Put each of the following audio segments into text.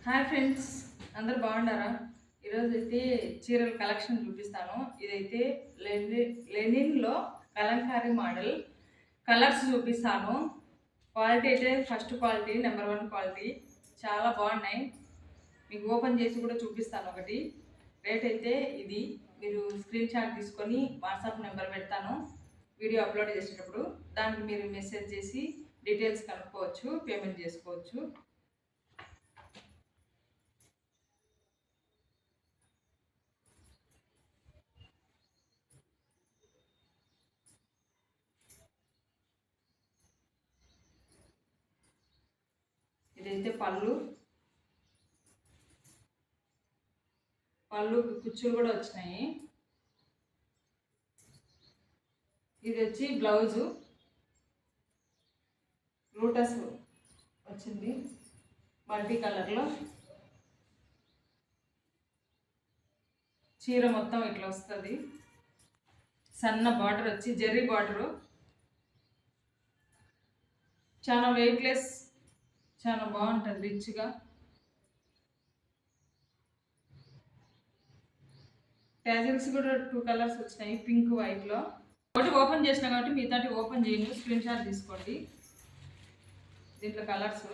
Hi friends, అందరు బాగున్నారా? ఈరోజు అయితే చీరల కలెక్షన్ చూపిస్తాను. ఇదైతే లెనిన్లో కలంకారీ మోడల్ కలర్స్ చూపిస్తాను. క్వాలిటీ అయితే ఫస్ట్ క్వాలిటీ, నెంబర్ 1 క్వాలిటీ, చాలా బాగున్నాయి. మీకు ఓపెన్ చేసి కూడా చూపిస్తాను. ఒకటి రేట్ అయితే ఇది, మీరు స్క్రీన్ షాట్ తీసుకొని వాట్సాప్ నెంబర్ పెడతాను వీడియో అప్లోడ్ చేసేటప్పుడు. దానికి మీరు మెసేజ్ చేసి డీటెయిల్స్ కనుక్కోవచ్చు, పేమెంట్ చేసుకోవచ్చు. ఇదైతే పళ్ళు కుచ్చులు కూడా వచ్చినాయి. ఇది వచ్చి బ్లౌజు లోటస్ వచ్చింది మల్టీ కలర్లో. చీర మొత్తం ఇట్లా వస్తుంది. సన్న బార్డర్ వచ్చి జెర్రీ బార్డరు, చాలా వెయిట్లెస్, చాలా బాగుంటుంది రిచ్గా. ట్యాజిల్స్ కూడా 2 కలర్స్ వచ్చినాయి, పింక్ వైట్లో. ఒకటి ఓపెన్ చేసిన కాబట్టి మిగతాటి ఓపెన్ చేయను, స్క్రీన్ షాట్ తీసుకోండి. దీంట్లో కలర్స్,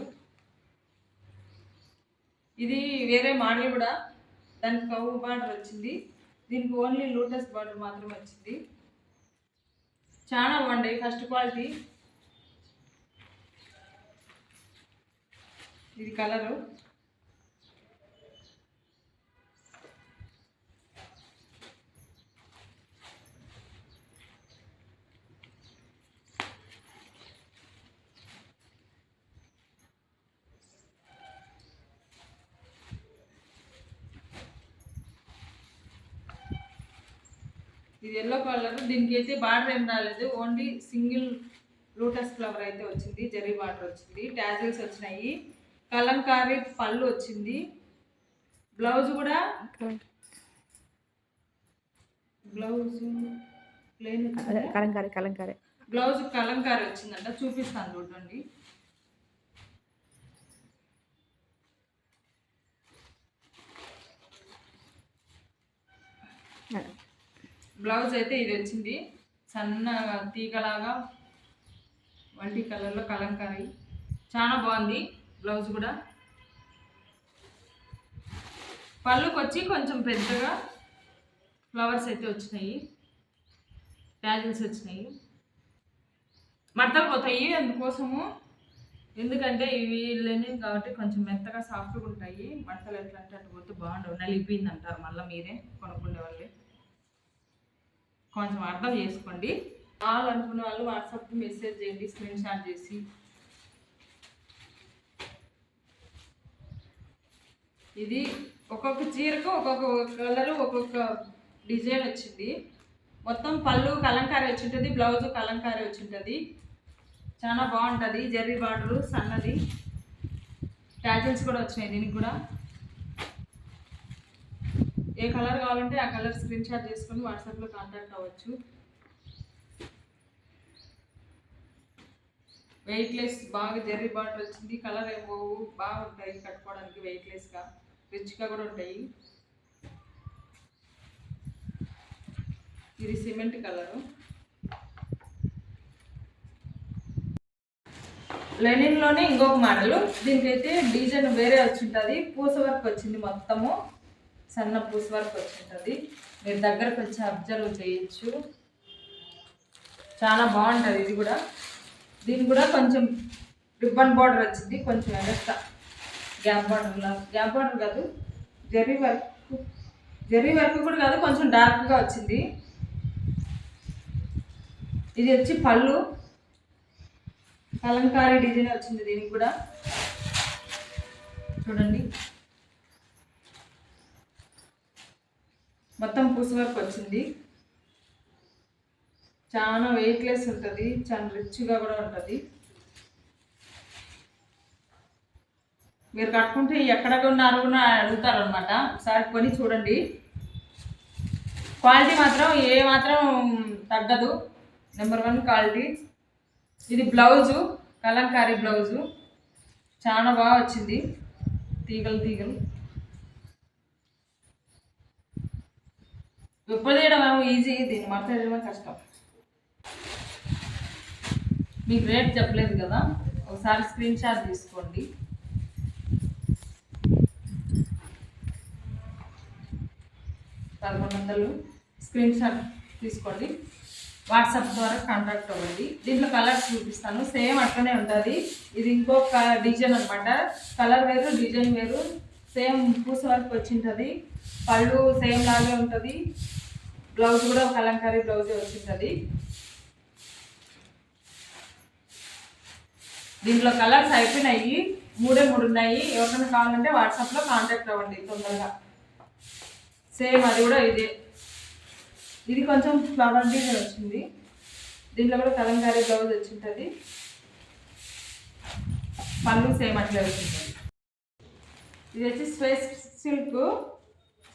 ఇది వేరే మోడల్ కూడా, దానికి కవ్వు బార్డర్ వచ్చింది, దీనికి ఓన్లీ లోటస్ బార్డర్ మాత్రమే వచ్చింది. చాలా బాగుంటాయి. ఫస్ట్ క్వాలిటీ ఇది కలరు. ఇది ఎల్లో కలర్. దీనికి అయితే బార్డర్ ఏం రాలేదు, ఓన్లీ సింగిల్ లోటస్ ఫ్లవర్ అయితే వచ్చింది, జరీ బార్డర్ వచ్చింది, ట్యాజిల్స్ వచ్చినాయి, కలంకారీ పళ్ళు వచ్చింది. బ్లౌజ్ కూడా ప్లెయిన్ కలంకారీ బ్లౌజ్ కలంకారీ వచ్చిందంట. చూపిస్తాను చూడండి. బ్లౌజ్ అయితే ఇది వచ్చింది, సన్న తీగలాగా మల్టీ కలర్లో కలంకారీ, చాలా బాగుంది బ్లౌజ్ కూడా. పళ్ళుకి వచ్చి కొంచెం పెద్దగా ఫ్లవర్స్ అయితే వచ్చినాయి, ట్యాజిల్స్ వచ్చినాయి. మడతలు పోతాయి అందుకోసము, ఎందుకంటే ఇవి లెనిన్ కాబట్టి కొంచెం మెత్తగా సాఫ్ట్గా ఉంటాయి. మడతలు ఎట్లా అంటే అటు పోతే బాగుండవు, నలిపింది అంటారు మళ్ళీ మీరే కొనుక్కునే వాళ్ళే. కొంచెం అర్థం చేసుకోండి. అనుకున్న వాళ్ళు వాట్సాప్కి మెసేజ్ చేయండి, స్క్రీన్ షాట్ చేసి. ఇది ఒక్కొక్క చీరకు ఒక్కొక్క కలరు, ఒక్కొక్క డిజైన్ వచ్చింది. మొత్తం పళ్ళు కలంకారీ వచ్చి ఉంటుంది, బ్లౌజ్ కలంకారీ వచ్చి ఉంటుంది. చాలా బాగుంటుంది. జెర్రీ బార్డరు సన్నది, ట్యాజిల్స్ కూడా వచ్చినాయి దీనికి కూడా. ఏ కలర్ కావాలంటే ఆ కలర్ స్క్రీన్ షాట్ చేసుకొని వాట్సాప్లో కాంటాక్ట్ అవ్వచ్చు. వెయిట్లెస్, బాగా జెర్రీ బార్డర్ వచ్చింది. కలర్ ఏమో బాగుంటాయి కట్టుకోవడానికి, వెయిట్లెస్గా రిచ్గా కూడా ఉంటాయి. ఇది సిమెంట్ కలరు. లెనిన్లోనే ఇంకొక మోడల్, దీనికైతే డిజైన్ వేరే వచ్చి ఉంటుంది. పూస వర్క్ వచ్చింది, మొత్తము సన్న పూస వర్క్ వచ్చి ఉంటుంది. మీరు దగ్గరకు వచ్చి అబ్జర్వ్ చేయొచ్చు, చాలా బాగుంటుంది ఇది కూడా. దీనికి కూడా కొంచెం రిబ్బన్ బార్డర్ వచ్చింది, కొంచెం ఎగస్ట్రా గ్యాప్ బార్డర్ కాదు, జెర్రీ వర్క్ కూడా కాదు, కొంచెం డార్క్గా వచ్చింది. ఇది వచ్చి పళ్ళు కలంకారీ డిజైన్ వచ్చింది, దీనికి కూడా చూడండి. మొత్తం పూస వర్క్ వచ్చింది. చాలా వెయిట్లెస్ ఉంటుంది, చాలా రిచ్గా కూడా ఉంటుంది. మీరు కట్టుకుంటే ఎక్కడ కొన్నారు అని అడుగుతారు అనమాట. ఒకసారి కొని చూడండి. క్వాలిటీ మాత్రం ఏ మాత్రం తగ్గదు, నెంబర్ 1 క్వాలిటీ. ఇది బ్లౌజు కలంకారీ బ్లౌజు, చాలా బాగా వచ్చింది. తీగలు తీగలు విప్పదీయడం ఏమో ఈజీ, దీన్ని మడతేయడమే కష్టం. మీకు రేట్ చెప్పలేదు కదా, ఒకసారి స్క్రీన్ షాట్ తీసుకోండి. $1100 స్క్రీన్ షాట్ తీసుకోండి. వాట్సాప్ ద్వారా కాంటాక్ట్ అవ్వండి. దీంట్లో కలర్స్ చూపిస్తాను, సేమ్ అట్లనే ఉంటుంది. ఇది ఇంకొక డిజైన్ అనమాట, కలర్ వేరు డిజైన్ వేరు. సేమ్ పూస వర్క్ వచ్చింటుంది, పళ్ళు సేమ్ లాగే ఉంటుంది, బ్లౌజ్ కూడా కలంకారీ బ్లౌజే వచ్చింటుంది. దీంట్లో కలర్స్ అయిపోయినాయి, 3 ఉన్నాయి. ఎవరికైనా కావాలంటే వాట్సాప్లో కాంటాక్ట్ అవ్వండి తొందరగా. సేమ్ అది కూడా ఇదే. ఇది కొంచెం ఫ్లవర్ డిజైన్ వచ్చింది, దీంట్లో కూడా కలంకారీ బ్లౌజ్ వచ్చింటుంది, పళ్ళు సేమ్ అట్లే వచ్చింటుంది. ఇది వచ్చి స్పేస్ సిల్క్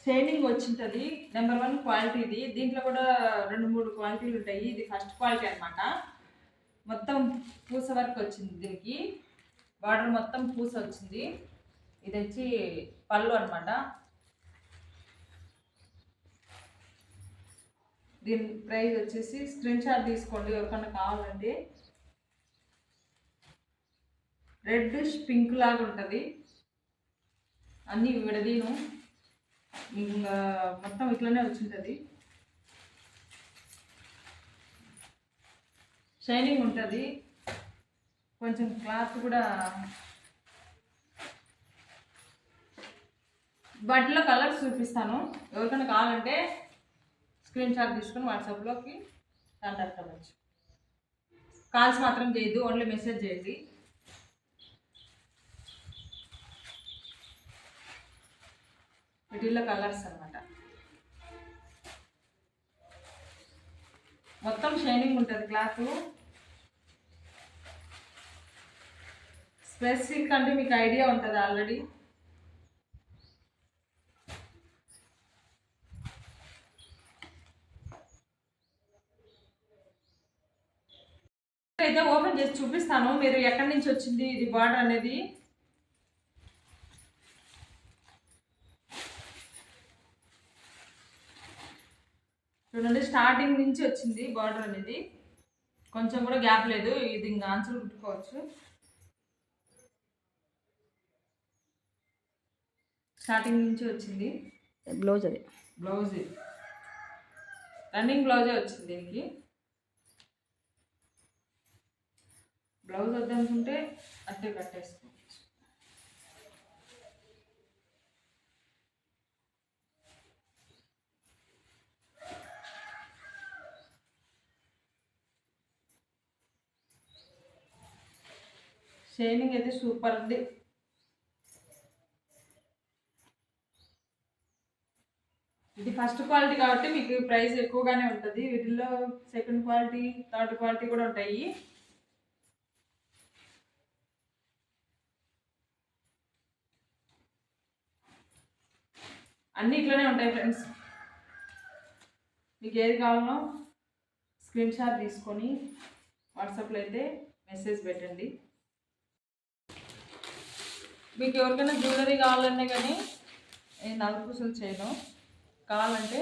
షైనింగ్ వచ్చింటుంది, నెంబర్ 1 క్వాలిటీ ఇది. దీంట్లో కూడా 2-3 క్వాలిటీలు ఉంటాయి. ఇది ఫస్ట్ క్వాలిటీ అనమాట. మొత్తం పూస వర్క్ వచ్చింది, దీనికి బార్డర్ మొత్తం పూస వచ్చింది. ఇది వచ్చి పళ్ళు అనమాట. దీని ప్రైస్ వచ్చేసి స్క్రీన్ షాట్ తీసుకోండి ఎవరికన్నా కావాలంటే. రెడ్ పింక్ లాగా ఉంటుంది, అన్నీ విడదీను ఇంకా మొత్తం ఇట్లనే వచ్చింటుంది. షైనింగ్ ఉంటుంది, కొంచెం క్లాత్ కూడా. వాటిలో కలర్స్ చూపిస్తాను, ఎవరికైనా కావాలంటే స్క్రీన్ షాట్ తీసుకొని వాట్సాప్లోకి కాంటాక్ట్ అవ్వచ్చు. కాల్స్ మాత్రం చేయొద్దు, ఓన్లీ మెసేజ్ చేయండి. వీటిల్లో కలర్స్ అన్నమాట. మొత్తం షైనింగ్ ఉంటుంది క్లాత్. స్పెస్ సిల్క్ అంటే మీకు ఐడియా ఉంటుంది ఆల్రెడీ. అయితే ఓపెన్ చేసి చూపిస్తాను, మీరు ఎక్కడి నుంచి వచ్చింది ఇది బార్డర్ అనేది. చూడండి, స్టార్టింగ్ నుంచి వచ్చింది బార్డర్ అనేది, కొంచెం కూడా గ్యాప్ లేదు. ఇది ఇంకా ఆన్సర్ కుట్టుకోవచ్చు. స్టార్టింగ్ నుంచి వచ్చింది బ్లౌజ్. అది బ్లౌజ్ రన్నింగ్ బ్లౌజే వచ్చింది దీనికి. బ్లౌజ్ వద్దనుకుంటే అట్టే కట్టేసుకోవచ్చు. షైనింగ్ అయితే సూపర్ ఉంది. ఇది ఫస్ట్ క్వాలిటీ కాబట్టి మీకు ప్రైస్ ఎక్కువగానే ఉంటుంది. వీటిల్లో సెకండ్ క్వాలిటీ, థర్డ్ క్వాలిటీ కూడా ఉంటాయి. అన్నీ ఇట్లనే ఉంటాయి ఫ్రెండ్స్. మీకు ఏది కావాలో స్క్రీన్ షాట్ తీసుకొని వాట్సాప్లో అయితే మెసేజ్ పెట్టండి. మీకు ఎవరికైనా జ్యువెలరీ కావాలన్నా కానీ నేను నలుపూసలు చేయను, కావాలంటే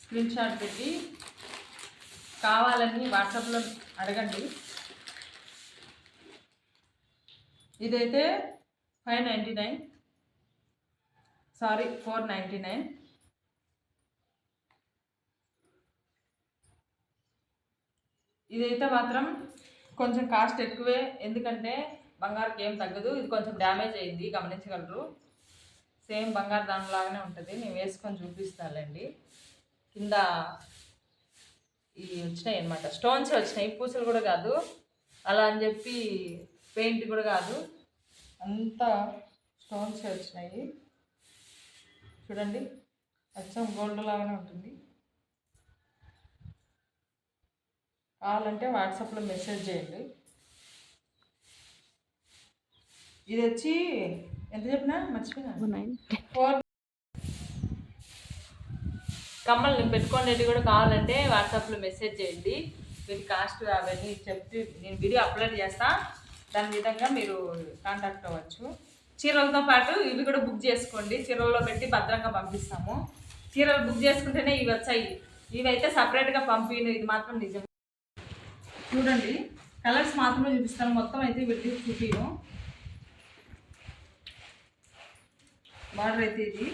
స్క్రీన్ షాట్ పెట్టి కావాలని వాట్సాప్లో అడగండి. ఇదైతే 599, సారీ 499. ఇదైతే మాత్రం కొంచెం కాస్ట్ ఎక్కువే, ఎందుకంటే బంగారుకి ఏం తగ్గదు. ఇది కొంచెం డ్యామేజ్ అయింది, గమనించగలరు. సేమ్ బంగారు దానిలాగానే ఉంటుంది. నేను వేసుకొని చూపిస్తానులేండి. కింద ఇవి వచ్చినాయి అన్నమాట, స్టోన్స్ వచ్చినాయి, పూసలు కూడా కాదు. అలా అని చెప్పి పెయింట్ కూడా కాదు, అంతా స్టోన్స్ వచ్చినాయి. చూడండి, అచ్చం గోల్డ్ లాగానే ఉంటుంది. కావాలంటే వాట్సాప్లో మెసేజ్ చేయండి. ఇది వచ్చి ఎంత చెప్పినా మర్చిపోయినా, 4. కమ్మలు నేను పెట్టుకునేవి కూడా కావాలంటే వాట్సాప్లో మెసేజ్ చేయండి. వీటి కాస్ట్ అవన్నీ చెప్తే నేను వీడియో అప్లోడ్ చేస్తా, దాని విధంగా మీరు కాంటాక్ట్ అవ్వచ్చు. చీరలతో పాటు ఇవి కూడా బుక్ చేసుకోండి. చీరల్లో పెట్టి భద్రంగా పంపిస్తాము. చీరలు బుక్ చేసుకుంటేనే ఇవి వచ్చాయి. ఇవైతే సపరేట్గా పంపిను, ఇది మాత్రం నిజం. చూడండి, కలర్స్ మాత్రమే చూపిస్తాను, మొత్తం అయితే విడిది చూపిను. బార్డర్ అయితే ఇది.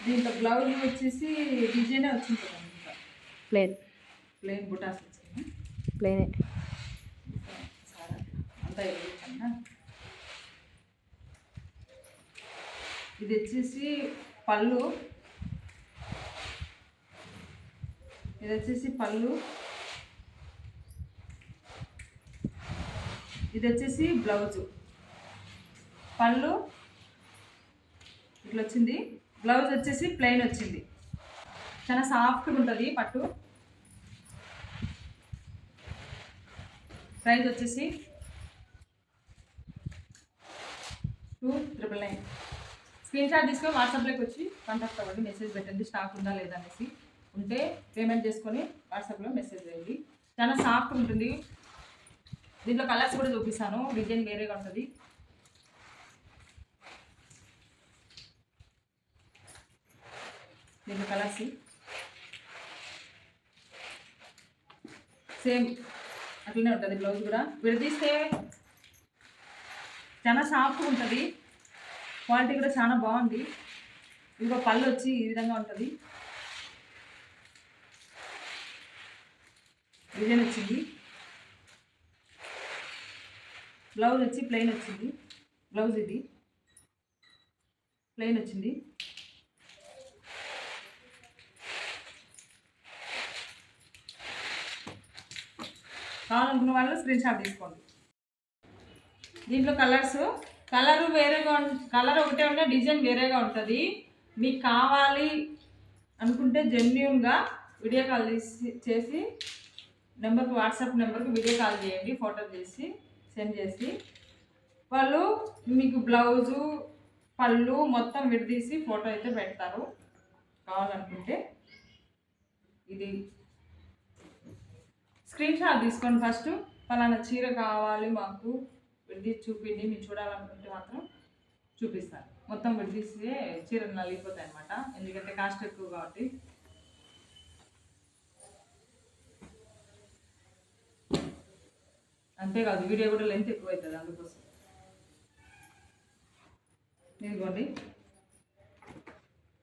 దీంట్లో బ్లౌజ్ వచ్చేసి డిజైనే వచ్చింది, ప్లెయిన్ బుటాస్ వచ్చింది, ప్లెయినే అంతా ఎదుగుతుందా. ఇది వచ్చేసి పళ్ళు, ఇది వచ్చేసి పళ్ళు, ఇది వచ్చేసి బ్లౌజు. పళ్ళు ఇట్లా వచ్చింది, బ్లౌజ్ వచ్చేసి ప్లెయిన్ వచ్చింది. చాలా సాఫ్ట్గా ఉంటుంది పట్టు. ప్రైస్ వచ్చేసి 2,999. స్క్రీన్ షాట్ తీసుకొని వాట్సాప్లోకి వచ్చి కాంటాక్ట్ అవ్వండి, మెసేజ్ పెట్టండి స్టాక్ ఉందా లేదా అనేసి. ఉంటే పేమెంట్ చేసుకొని వాట్సాప్లో మెసేజ్ చేయండి. చాలా సాఫ్ట్గా ఉంటుంది. దీంట్లో కలర్స్ కూడా చూపిస్తాను, డిజైన్ వేరేగా ఉంటుంది. దీంట్లో కలర్స్ సేమ్ అట్లనే ఉంటుంది. బ్లౌజ్ కూడా విడదీస్తే చాలా సాఫ్ట్గా ఉంటుంది, క్వాలిటీ కూడా చాలా బాగుంది. ఇంకో పళ్ళు వచ్చి ఈ విధంగా ఉంటుంది, డిజైన్ వచ్చింది. బ్లౌజ్ వచ్చి ప్లెయిన్ వచ్చింది, బ్లౌజ్ ఇది ప్లెయిన్ వచ్చింది. కావాలనుకున్న వాళ్ళు స్క్రీన్ షాట్ తీసుకోండి. దీంట్లో కలర్ వేరేగా కలర్ ఒకటే ఉంటే డిజైన్ వేరేగా ఉంటుంది. మీకు కావాలి అనుకుంటే జెన్యూన్గా వీడియో కాల్ చేసి నెంబర్కి, వాట్సాప్ నెంబర్కి వీడియో కాల్ చేయండి, ఫోటో చేసి సెండ్ చేసి. వాళ్ళు మీకు బ్లౌజు పళ్ళు మొత్తం విడదీసి ఫోటో అయితే పెడతారు. కావాలనుకుంటే ఇది స్క్రీన్ షాట్ తీసుకోండి. ఫస్ట్ పలానా చీర కావాలి మాకు విడదీసి చూపిండి, మీరు చూడాలనుకుంటే మాత్రం చూపిస్తాను. మొత్తం విడదీస్తే చీరలు నలిగిపోతాయి అన్నమాట, ఎందుకంటే కాస్ట్ ఎక్కువ కాబట్టి. అంతేకాదు వీడియో కూడా లెంత్ ఎక్కువ అవుతుంది, అందుకోసం. ఇదిగోండి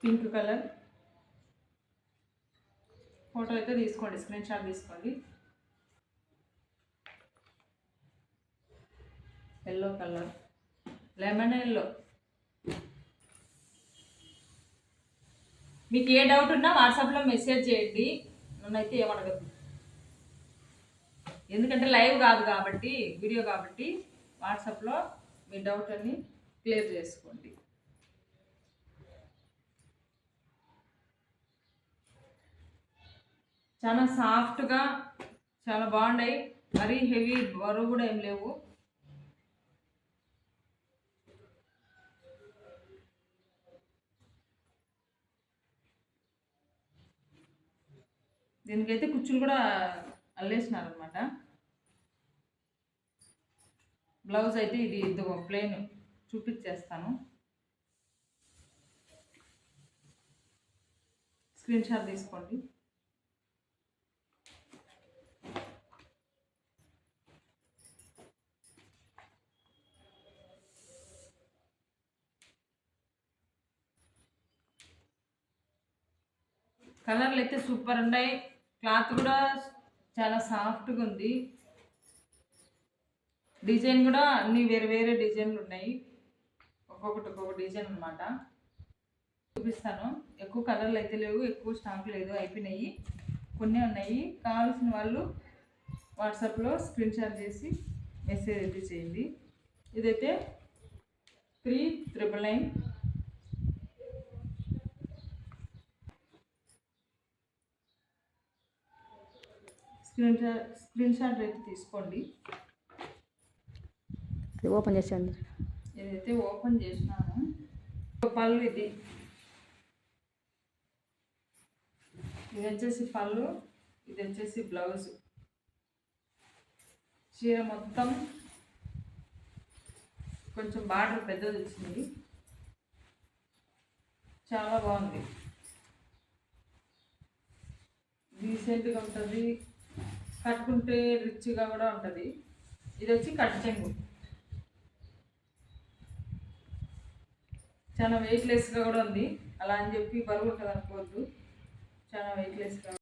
పింక్ కలర్ ఫోటో అయితే తీసుకోండి, స్క్రీన్ షాట్ తీసుకోండి. Yellow colour, lemon yellow. మీకు ఏ డౌట్ ఉన్నా వాట్సాప్లో మెసేజ్ చేయండి, నన్నైతే ఏమడగదు. ఎందుకంటే లైవ్ కాదు కాబట్టి, వీడియో కాబట్టి వాట్సాప్లో మీ డౌట్ అన్ని క్లియర్ చేసుకోండి. చాలా సాఫ్ట్గా చాలా బాగున్నాయి, మరీ హెవీ బరువు కూడా ఏం లేవు. దీనికైతే కుచ్చులు కూడా అల్లేసినారనమాట. బ్లౌజ్ అయితే ఇది ఇదిగో ప్లెయిన్ చూపించేస్తాను, స్క్రీన్ షాట్ తీసుకోండి. కలర్లు అయితే సూపర్ ఉన్నాయి, క్లాత్ కూడా చాలా సాఫ్ట్గా ఉంది. డిజైన్ కూడా అన్నీ వేరే వేరే డిజైన్లు ఉన్నాయి, ఒక్కొక్క డిజైన్ అనమాట. చూపిస్తాను. ఎక్కువ కలర్లు అయితే లేవు, ఎక్కువ స్టాక్ లేదు, అయిపోయినాయి, కొన్ని ఉన్నాయి. కావాల్సిన వాళ్ళు వాట్సాప్లో స్క్రీన్ షాట్ చేసి మెసేజ్ అయితే చేయండి. ఇదైతే 3,999. స్క్రీన్ షాట్ అయితే తీసుకోండి. ఓపెన్ చేసాను, ఏదైతే ఓపెన్ చేసినాను. పళ్ళు ఇది వచ్చేసి పళ్ళు, ఇది వచ్చేసి బ్లౌజ్. చీర మొత్తం కొంచెం బార్డర్ పెద్దది వచ్చింది, చాలా బాగుంది, డీసెంట్గా ఉంటుంది, కట్టుకుంటే రిచ్గా కూడా ఉంటుంది. ఇది వచ్చి కట్ చెంగు, చాలా వెయిట్లెస్గా కూడా ఉంది. అలా అని చెప్పి బరువు ఉంటుంది అనుకోవద్దు, చాలా వెయిట్లెస్గా